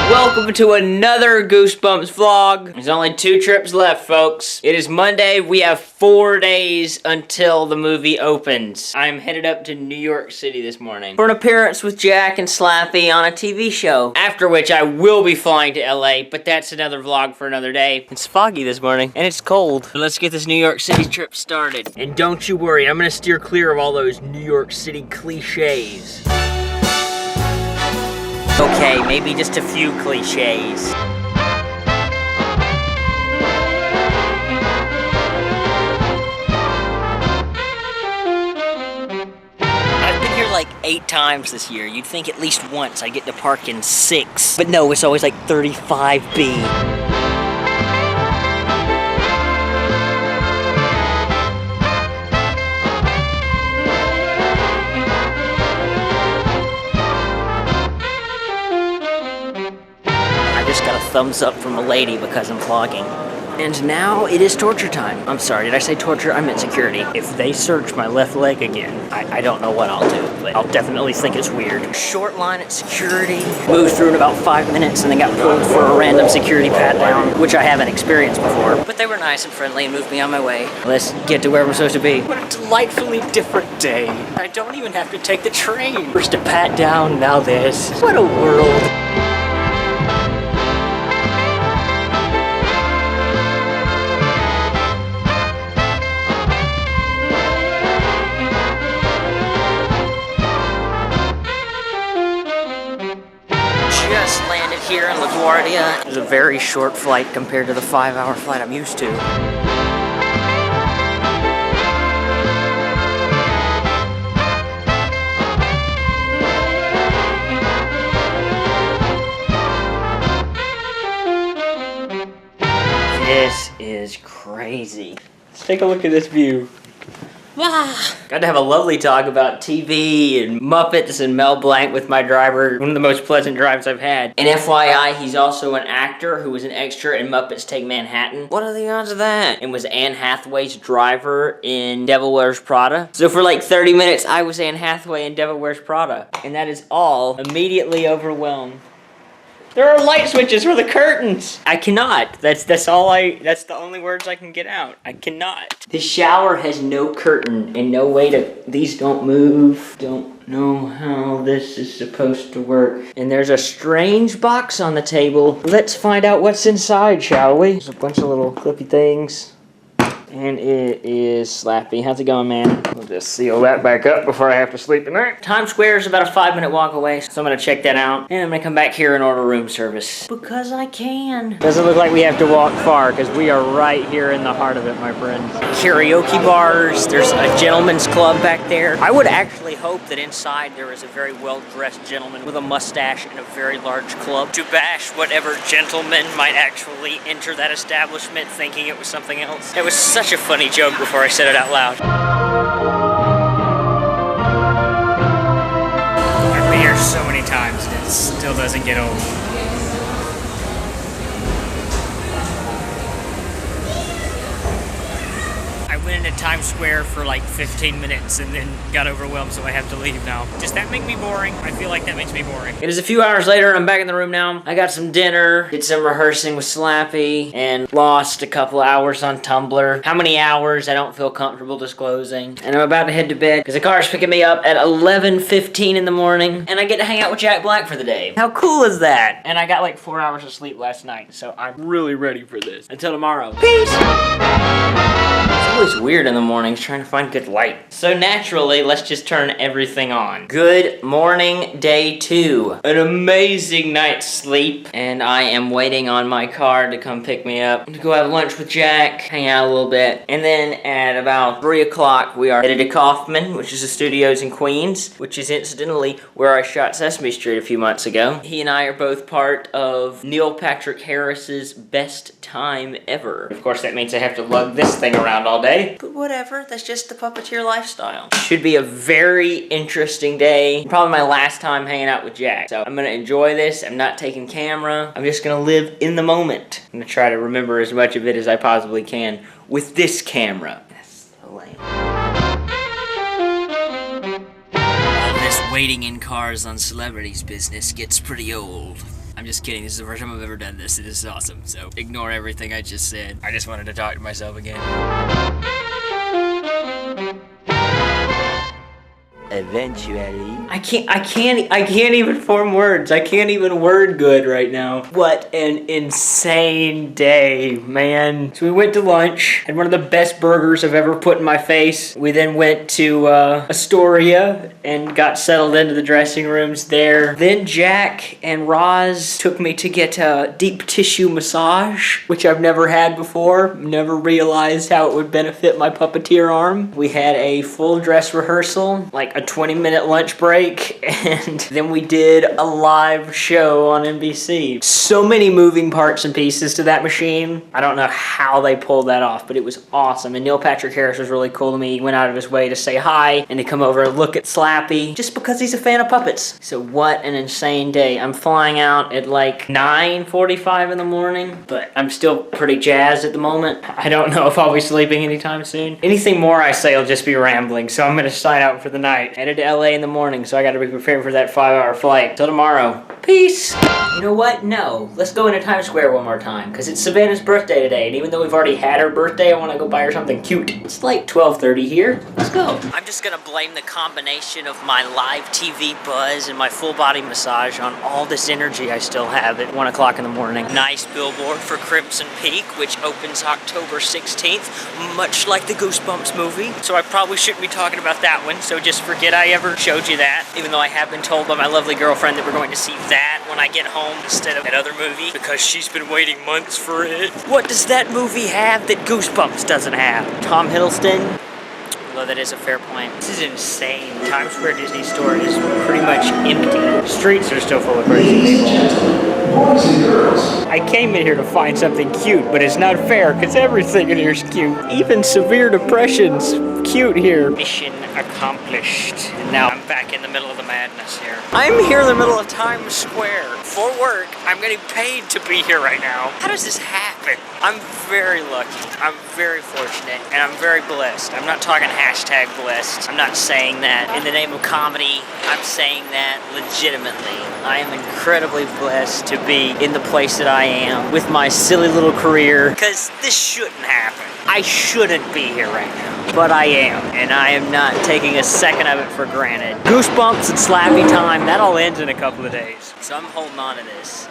Welcome to another Goosebumps vlog. There's only 2 trips left, folks. It is Monday. We have 4 days until the movie opens. I'm headed up to New York City this morning for an appearance with Jack and Slappy on a TV show. After which I will be flying to LA, but that's another vlog for another day. It's foggy this morning and it's cold. But let's get this New York City trip started. And don't you worry, I'm gonna steer clear of all those New York City cliches. Okay, maybe just a few cliches. I've been here like 8 times this year. You'd think at least once I get to park in 6. But no, it's always like 35B. Thumbs up from a lady because I'm vlogging. And now it is torture time. I'm sorry, did I say torture? I meant security. If they search my left leg again, I don't know what I'll do, but I'll definitely think it's weird. Short line at security. Moved through in about 5 minutes and then got pulled for a random security pat down, which I haven't experienced before. But they were nice and friendly and moved me on my way. Let's get to where we're supposed to be. What a delightfully different day. I don't even have to take the train. First a pat down, now this. What a world. Just landed here in LaGuardia. It was a very short flight compared to the 5-hour flight I'm used to. This is crazy. Let's take a look at this view. Got to have a lovely talk about TV and Muppets and Mel Blanc with my driver. One of the most pleasant drives I've had. And FYI, he's also an actor who was an extra in Muppets Take Manhattan. What are the odds of that? And was Anne Hathaway's driver in Devil Wears Prada. So for like 30 minutes, I was Anne Hathaway in Devil Wears Prada. And that is all immediately overwhelmed. There are light switches for the curtains. I cannot. That's the only words I can get out. I cannot. The shower has no curtain and no way to, these don't move. Don't know how this is supposed to work. And there's a strange box on the table. Let's find out what's inside, shall we? There's a bunch of little clippy things. And it is Slappy. How's it going, man? We'll just seal that back up before I have to sleep tonight. Times Square is about a 5-minute walk away, so I'm gonna check that out. And I'm gonna come back here and order room service. Because I can. Doesn't look like we have to walk far, because we are right here in the heart of it, my friends. Karaoke bars, there's a gentleman's club back there. I would actually hope that inside there is a very well-dressed gentleman with a mustache and a very large club to bash whatever gentleman might actually enter that establishment thinking it was something else. It was such a funny joke before I said it out loud. I've been here so many times and it still doesn't get old. I went into Times Square for like 15 minutes and then got overwhelmed, so I have to leave now. Does that make me boring? I feel like that makes me boring. It is a few hours later and I'm back in the room now. I got some dinner, did some rehearsing with Slappy, and lost a couple hours on Tumblr. How many hours, I don't feel comfortable disclosing. And I'm about to head to bed because the car is picking me up at 11:15 in the morning and I get to hang out with Jack Black for the day. How cool is that? And I got like 4 hours of sleep last night, so I'm really ready for this. Until tomorrow. Peace! It's always weird in the mornings trying to find good light. So naturally, let's just turn everything on. Good morning, day 2. An amazing night's sleep. And I am waiting on my car to come pick me up. To go have lunch with Jack, hang out a little bit. And then at about 3 o'clock, we are headed to Kaufman, which is the studios in Queens, which is incidentally where I shot Sesame Street a few months ago. He and I are both part of Neil Patrick Harris's Best Time Ever. Of course, that means I have to lug this thing around all day. But whatever, that's just the puppeteer lifestyle. Should be a very interesting day. Probably my last time hanging out with Jack. So I'm gonna enjoy this. I'm not taking camera. I'm just gonna live in the moment. I'm gonna try to remember as much of it as I possibly can with this camera. That's so lame. All this waiting in cars on celebrities business gets pretty old. I'm just kidding. This is the first time I've ever done this. It is awesome. So ignore everything I just said. I just wanted to talk to myself again. Eventually. I can't even form words. I can't even word good right now. What an insane day, man. So we went to lunch, had one of the best burgers I've ever put in my face. We then went to Astoria and got settled into the dressing rooms there. Then Jack and Roz took me to get a deep tissue massage, which I've never had before. Never realized how it would benefit my puppeteer arm. We had a full dress rehearsal, like a 20-minute lunch break, and then we did a live show on NBC. So many moving parts and pieces to that machine. I don't know how they pulled that off, but it was awesome. And Neil Patrick Harris was really cool to me. He went out of his way to say hi and to come over and look at Slappy just because he's a fan of puppets. So what an insane day. I'm flying out at like 9:45 in the morning, but I'm still pretty jazzed at the moment. I don't know if I'll be sleeping anytime soon. Anything more I say will just be rambling, so I'm gonna sign out for the night. Headed to LA in the morning, so I gotta be prepared for that 5-hour flight. Till tomorrow. Peace! You know what? No. Let's go into Times Square one more time, because it's Savannah's birthday today, and even though we've already had her birthday, I want to go buy her something cute. It's like 12:30 here. Let's go. I'm just gonna blame the combination of my live TV buzz and my full body massage on all this energy I still have at 1 o'clock in the morning. Nice billboard for Crimson Peak, which opens October 16th, much like the Goosebumps movie. So I probably shouldn't be talking about that one, so just forget I ever showed you that, even though I have been told by my lovely girlfriend that we're going to see that when I get home instead of that other movie, because she's been waiting months for it. What does that movie have that Goosebumps doesn't have? Tom Hiddleston? Although that is a fair point. This is insane. Times Square Disney Store is pretty much empty. Streets are still full of crazy people. Boys and girls. I came in here to find something cute, but it's not fair because everything in here is cute. Even severe depression's cute here. Mission accomplished. And now I'm back in the middle of the madness here. I'm here in the middle of Times Square for work. I'm getting paid to be here right now. How does this happen? I'm very lucky. I'm very fortunate, and I'm very blessed. I'm not talking hashtag blessed. I'm not saying that in the name of comedy. I'm saying that legitimately. I am incredibly blessed to be in the place that I am with my silly little career, because this shouldn't happen. I shouldn't be here right now, but I am, and I am not taking a second of it for granted. Goosebumps and Slappy time, that all ends in a couple of days, so I'm holding on to this.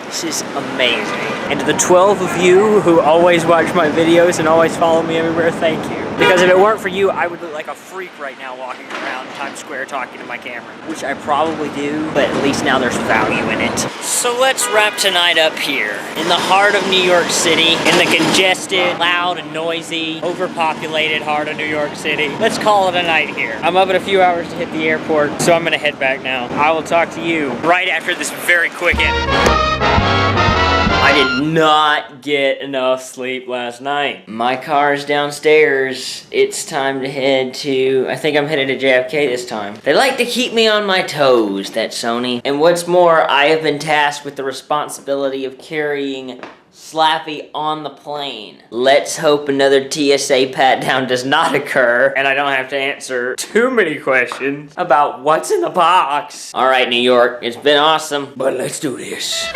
This is amazing. And to the 12 of you who always watch my videos and always follow me everywhere, thank you. Because if it weren't for you, I would look like a freak right now walking around Times Square talking to my camera. Which I probably do, but at least now there's value in it. So let's wrap tonight up here. In the heart of New York City, in the congested, loud and noisy, overpopulated heart of New York City. Let's call it a night here. I'm up in a few hours to hit the airport, so I'm gonna head back now. I will talk to you right after this very quick edit. I did not get enough sleep last night. My car's downstairs. It's time to head to, I think I'm headed to JFK this time. They like to keep me on my toes, that Sony. And what's more, I have been tasked with the responsibility of carrying Slappy on the plane. Let's hope another TSA pat-down does not occur, and I don't have to answer too many questions about what's in the box. All right, New York, it's been awesome, but let's do this.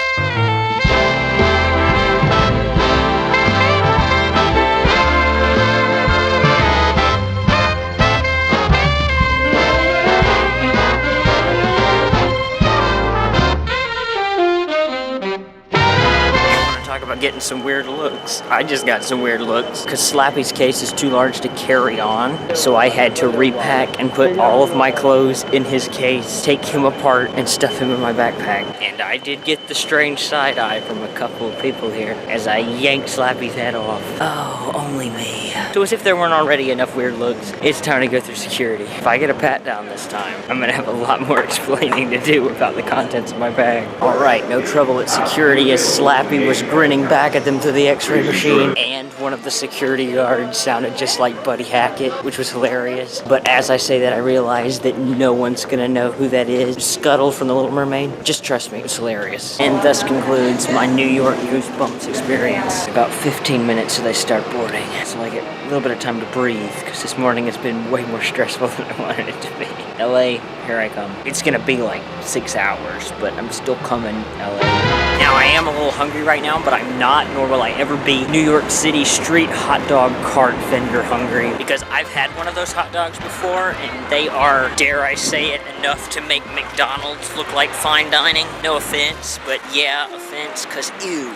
About getting some weird looks. I just got some weird looks because Slappy's case is too large to carry on, so I had to repack and put all of my clothes in his case, take him apart, and stuff him in my backpack. And I did get the strange side eye from a couple of people here as I yanked Slappy's head off. Oh, only me. So as if there weren't already enough weird looks, it's time to go through security. If I get a pat down this time, I'm gonna have a lot more explaining to do about the contents of my bag. Alright, no trouble at security as Slappy was grinning back at them through the x-ray machine, and one of the security guards sounded just like Buddy Hackett, which was hilarious. But as I say that, I realize that no one's gonna know who that is. Scuttle from The Little Mermaid. Just trust me, it's hilarious. And thus concludes my New York Goosebumps experience. About 15 minutes till they start boarding. So I get a little bit of time to breathe, because this morning has been way more stressful than I wanted it to be. LA, here I come. It's gonna be like 6 hours, but I'm still coming, LA. Now, I am a little hungry right now, but I'm not, nor will I ever be, New York City street hot dog cart vendor hungry, because I've had one of those hot dogs before, and they are, dare I say it, enough to make McDonald's look like fine dining. No offense, but yeah, offense, because ew.